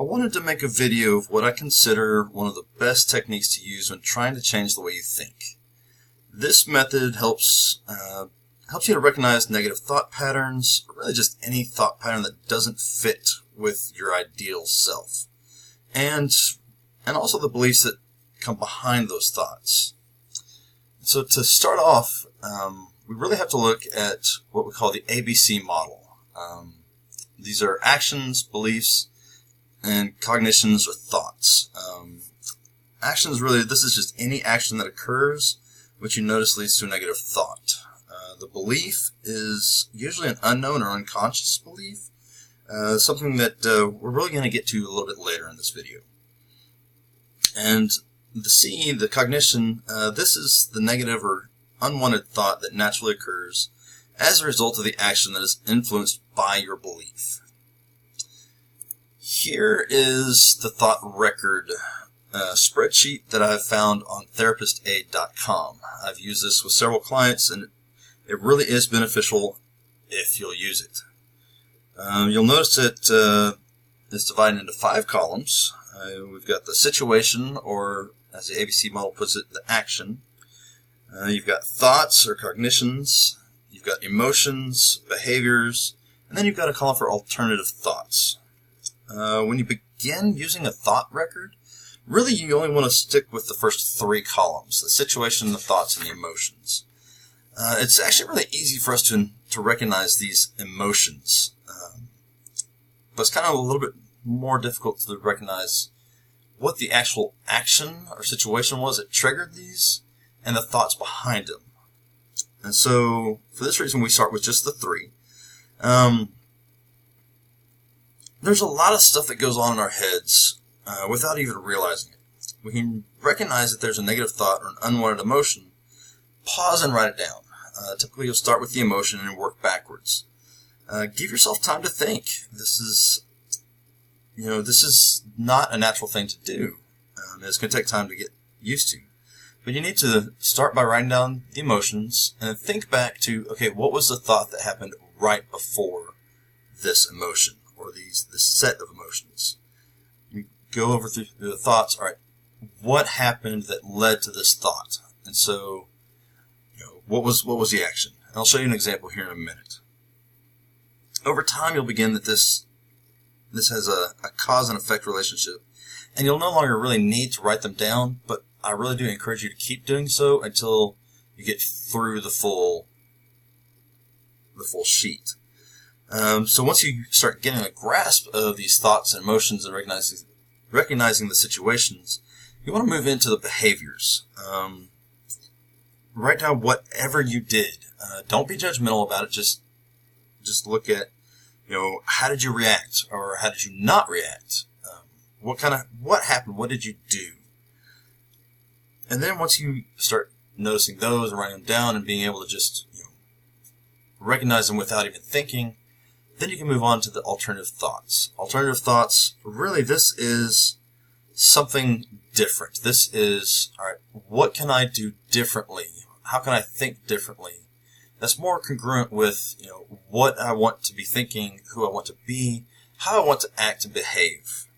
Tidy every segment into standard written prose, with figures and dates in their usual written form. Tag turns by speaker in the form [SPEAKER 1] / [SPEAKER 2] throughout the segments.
[SPEAKER 1] I wanted to make a video of what I consider one of the best techniques to use when trying to change the way you think. This method helps you to recognize negative thought patterns, or really just any thought pattern that doesn't fit with your ideal self, and also the beliefs that come behind those thoughts. So to start off, we really have to look at what we call the ABC model. These are actions, beliefs, and cognitions or thoughts. Actions, really, this is just any action that occurs which you notice leads to a negative thought. The belief is usually an unknown or unconscious belief, something that we're really going to get to a little bit later in this video. And the C, the cognition, this is the negative or unwanted thought that naturally occurs as a result of the action that is influenced by your belief. Here is the thought record spreadsheet that I've found on therapistaid.com. I've used this with several clients, and it really is beneficial if you'll use it. You'll notice that it's divided into 5 columns. We've got the situation, or as the ABC model puts it, the action. You've got thoughts or cognitions. You've got emotions, behaviors, and then you've got a column for alternative thoughts. When you begin using a thought record, really you only want to stick with the first 3 columns, the situation, the thoughts, and the emotions. It's actually really easy for us to recognize these emotions, but it's kind of a little bit more difficult to recognize what the actual action or situation was that triggered these and the thoughts behind them. And so, for this reason, we start with just the 3. There's a lot of stuff that goes on in our heads without even realizing it. We can recognize that there's a negative thought or an unwanted emotion, pause and write it down. Typically, you'll start with the emotion and work backwards. Give yourself time to think. This is not a natural thing to do. It's going to take time to get used to. But you need to start by writing down the emotions and think back to, okay, what was the thought that happened right before this emotion or this set of emotions? You go over through the thoughts. All right, what happened that led to this thought? And so, what was the action? And I'll show you an example here in a minute. Over time, you'll begin that this has a cause and effect relationship, and you'll no longer really need to write them down, but I really do encourage you to keep doing so until you get through the full sheet. So once you start getting a grasp of these thoughts and emotions and recognizing the situations, you want to move into the behaviors. Write down whatever you did. Don't be judgmental about it. Just look at, how did you react, or how did you not react? What happened? What did you do? And then once you start noticing those and writing them down and being able to just recognize them without even thinking, then you can move on to the alternative thoughts. Alternative thoughts, really, this is something different. This is, all right, what can I do differently? How can I think differently? That's more congruent with what I want to be thinking, who I want to be, how I want to act and behave.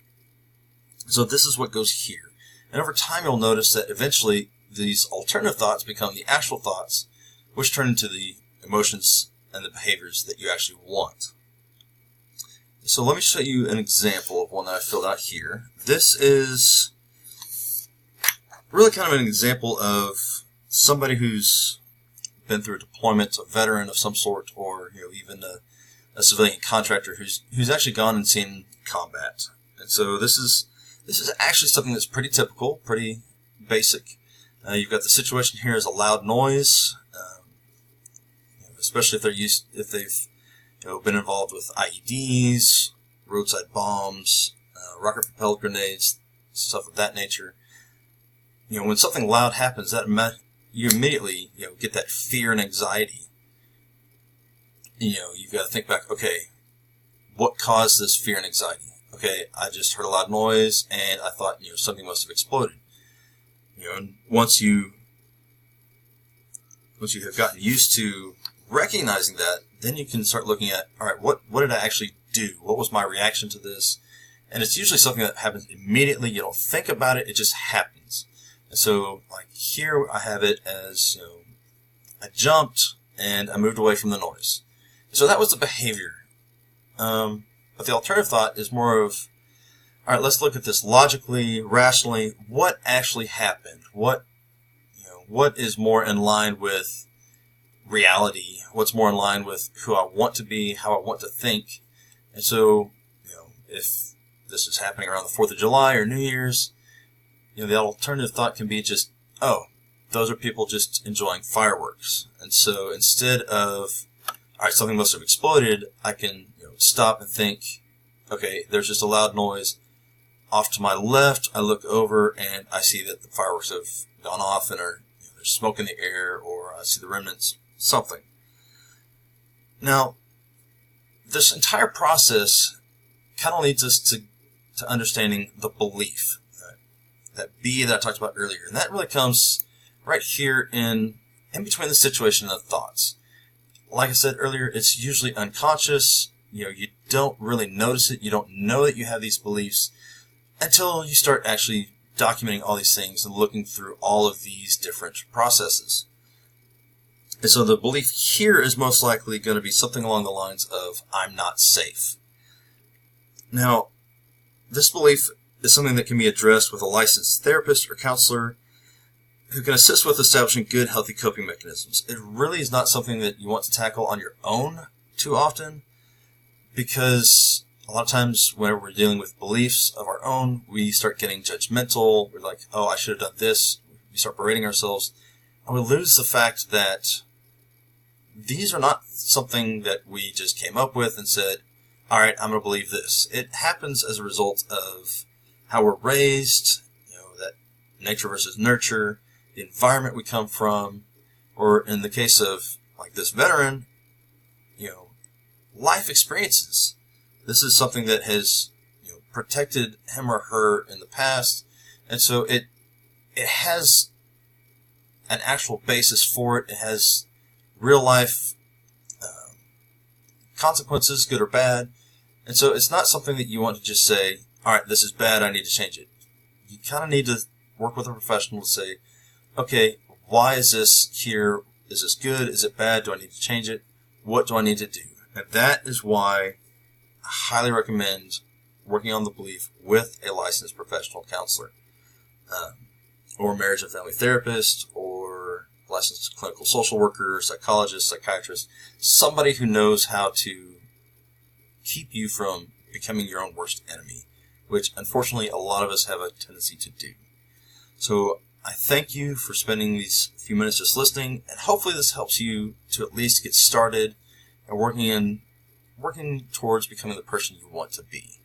[SPEAKER 1] So this is what goes here. And over time, you'll notice that eventually these alternative thoughts become the actual thoughts, which turn into the emotions and the behaviors that you actually want. So let me show you an example of one that I filled out here. This is really kind of an example of somebody who's been through a deployment, a veteran of some sort, or even a civilian contractor who's actually gone and seen combat. And so this is actually something that's pretty typical, pretty basic. You've got the situation here as a loud noise, especially if they've been involved with IEDs, roadside bombs, rocket-propelled grenades, stuff of that nature. When something loud happens, you immediately get that fear and anxiety. You've got to think back. Okay, what caused this fear and anxiety? Okay, I just heard a loud noise, and I thought, something must have exploded. And once you have gotten used to recognizing that, then you can start looking at, all right, what did I actually do? What was my reaction to this? And it's usually something that happens immediately. You don't think about it. It just happens. And so, like here, I have it as, I jumped and I moved away from the noise. So that was the behavior. But the alternative thought is more of, all right, let's look at this logically, rationally. What actually happened? What is more in line with reality? What's more in line with who I want to be, how I want to think? And so, if this is happening around the 4th of July or New Year's, the alternative thought can be just, oh, those are people just enjoying fireworks. And so instead of, all right, something must have exploded, I can stop and think, okay, there's just a loud noise. Off to my left, I look over and I see that the fireworks have gone off and there's smoke in the air, or I see the remnants, something. Now, this entire process kind of leads us to understanding the belief, that B that I talked about earlier. And that really comes right here in between the situation and the thoughts. Like I said earlier, it's usually unconscious. You don't really notice it. You don't know that you have these beliefs until you start actually documenting all these things and looking through all of these different processes. And so the belief here is most likely going to be something along the lines of, I'm not safe. Now, this belief is something that can be addressed with a licensed therapist or counselor who can assist with establishing good, healthy coping mechanisms. It really is not something that you want to tackle on your own too often, because a lot of times whenever we're dealing with beliefs of our own, we start getting judgmental. We're like, oh, I should have done this. We start berating ourselves. And we lose the fact that these are not something that we just came up with and said, all right, I'm going to believe this. It happens as a result of how we're raised, that nature versus nurture, the environment we come from, or in the case of like this veteran, life experiences. This is something that has protected him or her in the past, and so it has an actual basis for it. It has real life consequences, good or bad, and so it's not something that you want to just say, all right, this is bad, I need to change it. You kind of need to work with a professional to say, okay, why is this here? Is this good? Is it bad? Do I need to change it? What do I need to do? And that is why I highly recommend working on the belief with a licensed professional counselor, or marriage and family therapist, or licensed clinical social worker, psychologist, psychiatrist, somebody who knows how to keep you from becoming your own worst enemy, which unfortunately a lot of us have a tendency to do. So I thank you for spending these few minutes just listening, and hopefully this helps you to at least get started and working towards becoming the person you want to be.